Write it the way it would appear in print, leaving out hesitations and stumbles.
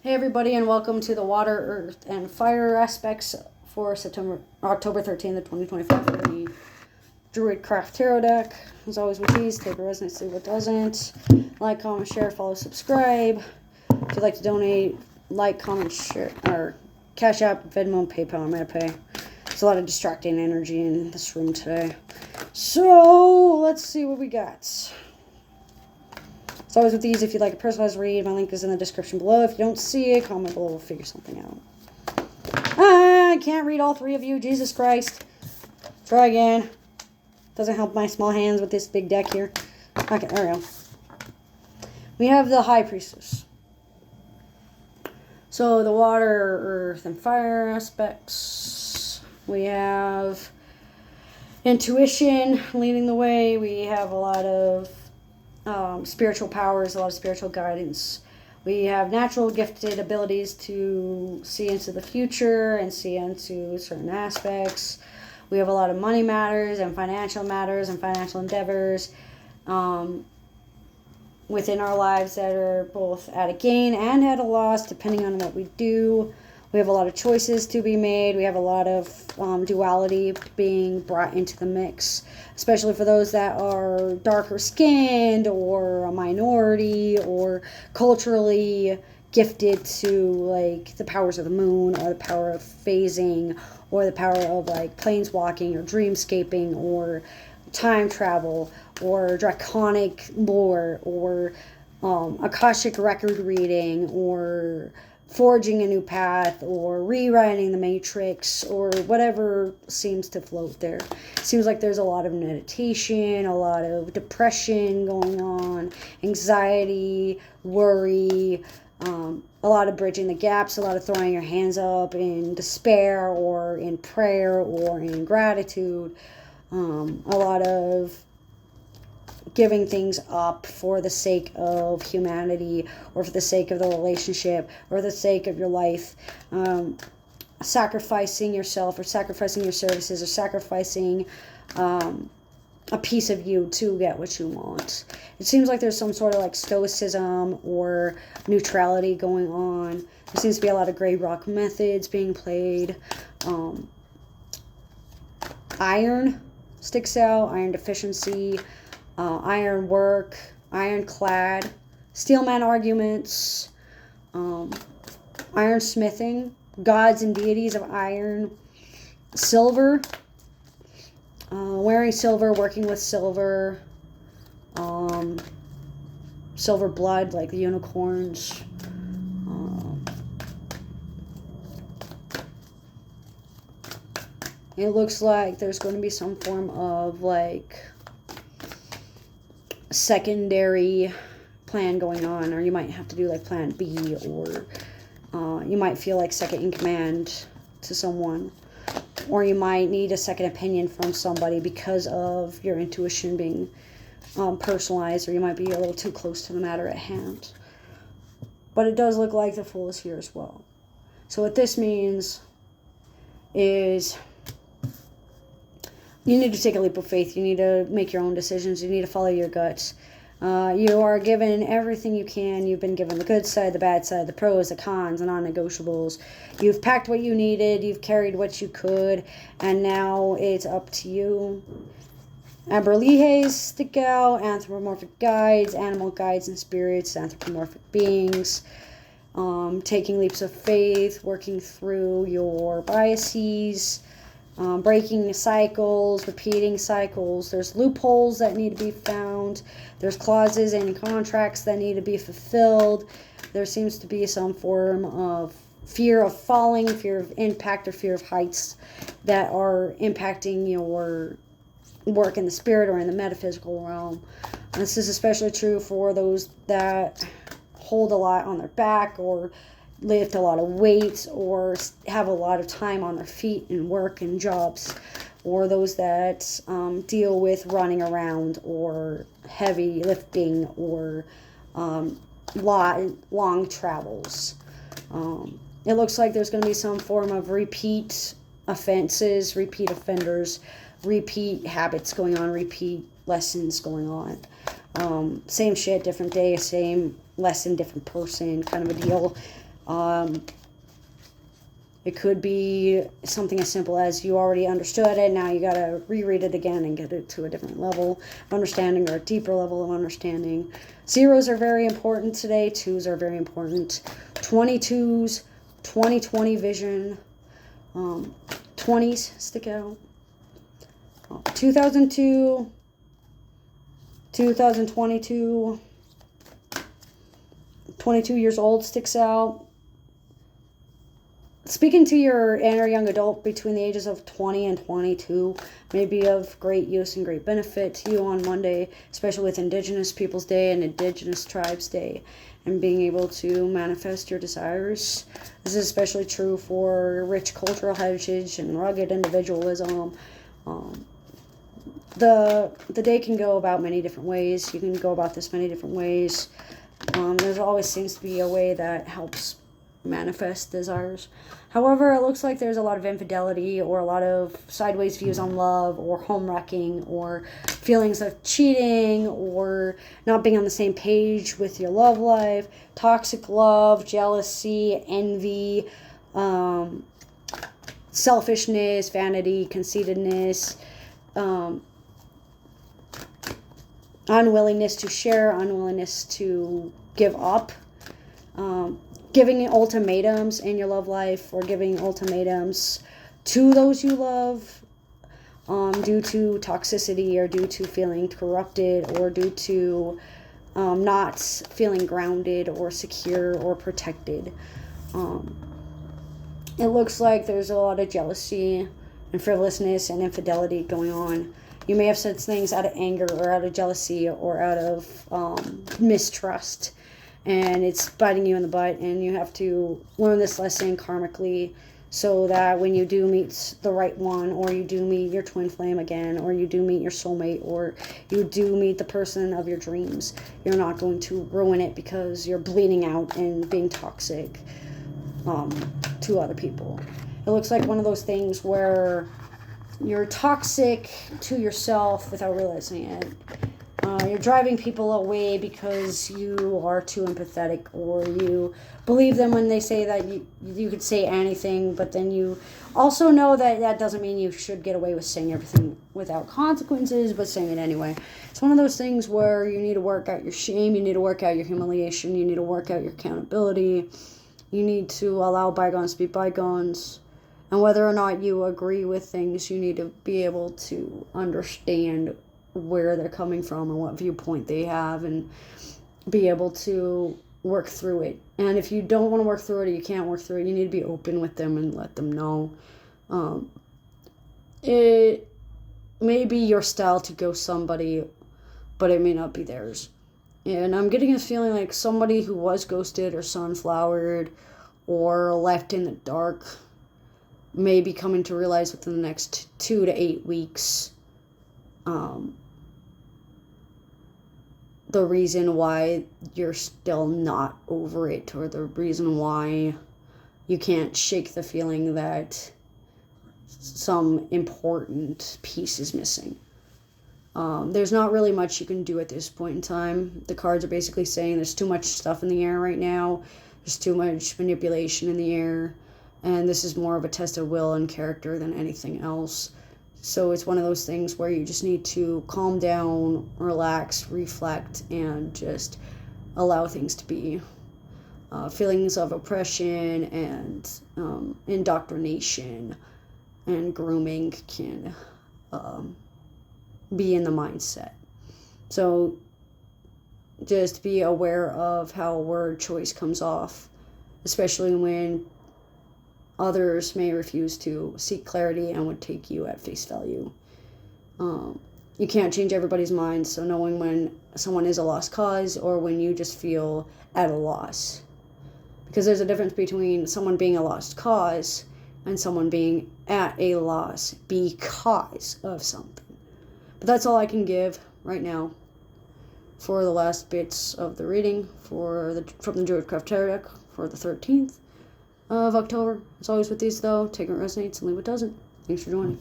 Hey everybody, and welcome to the Water, Earth, and Fire aspects for October 13th, 2025 for the Druidcraft Tarot deck. As always with these, take what resonates, leave what doesn't. Like, comment, share, follow, subscribe. If you'd like to donate, like, comment, share, or Cash App, Venmo, PayPal, and MetaPay. There's a lot of distracting energy in this room today. So, let's see what we got. As always with these, if you'd like a personalized read, my link is in the description below. If you don't see it, comment below. We'll figure something out. I can't read all three of you. Jesus Christ. Try again. Doesn't help my small hands with this big deck here. Okay, there we go. We have the High Priestess. So the water, earth, and fire aspects. We have intuition leading the way. We have a lot of spiritual powers, a lot of spiritual guidance. We have natural gifted abilities to see into the future and see into certain aspects. We have a lot of money matters and financial endeavors within our lives that are both at a gain and at a loss depending on what we do. We have a lot of choices to be made. We have a lot of duality being brought into the mix, especially for those that are darker skinned or a minority or culturally gifted to like the powers of the moon or the power of phasing or the power of like planeswalking or dreamscaping or time travel or draconic lore or Akashic record reading or forging a new path or rewriting the matrix or whatever seems to float there. Seems like there's a lot of meditation, a lot of depression going on, anxiety, worry, a lot of bridging the gaps, a lot of throwing your hands up in despair or in prayer or in gratitude, a lot of giving things up for the sake of humanity or for the sake of the relationship or the sake of your life, sacrificing yourself or sacrificing your services or sacrificing a piece of you to get what you want. It seems like there's some sort of like stoicism or neutrality going on. There seems to be a lot of gray rock methods being played. Iron sticks out, iron deficiency, iron work, ironclad, steelman arguments, iron smithing, gods and deities of iron, silver, wearing silver, working with silver, silver blood like the unicorns. It looks like there's going to be some form of like secondary plan going on, or you might have to do like plan B, or you might feel like second in command to someone, or you might need a second opinion from somebody because of your intuition being personalized, or you might be a little too close to the matter at hand. But it does look like the Fool is here as well. So what this means is you need to take a leap of faith. You need to make your own decisions. You need to follow your guts. You are given everything you can. You've been given the good side, the bad side, the pros, the cons, the non-negotiables. You've packed what you needed. You've carried what you could. And now it's up to you. Aberlihes stick out. Anthropomorphic guides, animal guides and spirits, anthropomorphic beings. Taking leaps of faith, working through your biases, breaking cycles, repeating cycles. There's loopholes that need to be found. There's clauses and contracts that need to be fulfilled. There seems to be some form of fear of falling, fear of impact, or fear of heights that are impacting your work in the spirit or in the metaphysical realm. And this is especially true for those that hold a lot on their back or lift a lot of weights or have a lot of time on their feet and work and jobs, or those that deal with running around or heavy lifting or long travels. It looks like there's going to be some form of repeat offenses, repeat offenders, repeat habits going on, repeat lessons going on. Same shit, different day, same lesson, different person kind of a deal. It could be something as simple as you already understood it, now you gotta reread it again and get it to a different level of understanding or a deeper level of understanding. Zeros are very important today. Twos are very important. 22s, 2020 vision. 20s stick out. 2002, 2022, 22 years old sticks out. Speaking to your inner young adult between the ages of 20 and 22 may be of great use and great benefit to you on Monday, especially with Indigenous Peoples Day and Indigenous Tribes Day, and being able to manifest your desires. This is especially true for rich cultural heritage and rugged individualism. The day can go about many different ways. You can go about this many different ways. There's always seems to be a way that helps manifest desires. However, it looks like there's a lot of infidelity or a lot of sideways views on love or home wrecking or feelings of cheating or not being on the same page with your love life, toxic love, jealousy, envy, selfishness, vanity, conceitedness, unwillingness to share, unwillingness to give up, giving ultimatums in your love life or giving ultimatums to those you love due to toxicity or due to feeling corrupted or due to not feeling grounded or secure or protected. It looks like there's a lot of jealousy and frivolousness and infidelity going on. You may have said things out of anger or out of jealousy or out of mistrust, and it's biting you in the butt, and you have to learn this lesson karmically so that when you do meet the right one, or you do meet your twin flame again, or you do meet your soulmate, or you do meet the person of your dreams, you're not going to ruin it because you're bleeding out and being toxic to other people. It looks like one of those things where you're toxic to yourself without realizing it. You're driving people away because you are too empathetic, or you believe them when they say that you could say anything, but then you also know that that doesn't mean you should get away with saying everything without consequences, but saying it anyway. It's one of those things where you need to work out your shame, you need to work out your humiliation, you need to work out your accountability, you need to allow bygones to be bygones. And whether or not you agree with things, you need to be able to understand where they're coming from and what viewpoint they have and be able to work through it. And if you don't want to work through it or you can't work through it, you need to be open with them and let them know. It may be your style to ghost somebody, but it may not be theirs. And I'm getting a feeling like somebody who was ghosted or sunflowered or left in the dark may be coming to realize within the next 2 to 8 weeks the reason why you're still not over it, or the reason why you can't shake the feeling that some important piece is missing. There's not really much you can do at this point in time. The cards are basically saying there's too much stuff in the air right now. There's too much manipulation in the air. And this is more of a test of will and character than anything else. So it's one of those things where you just need to calm down, relax, reflect, and just allow things to be. Feelings of oppression and indoctrination and grooming can be in the mindset. So just be aware of how word choice comes off, especially when others may refuse to seek clarity and would take you at face value. You can't change everybody's mind, so knowing when someone is a lost cause or when you just feel at a loss. Because there's a difference between someone being a lost cause and someone being at a loss because of something. But that's all I can give right now for the last bits of the reading from the Druidcraft Tarot deck for the 13th of October. As always with these, though, take what resonates and leave what doesn't. Thanks for joining.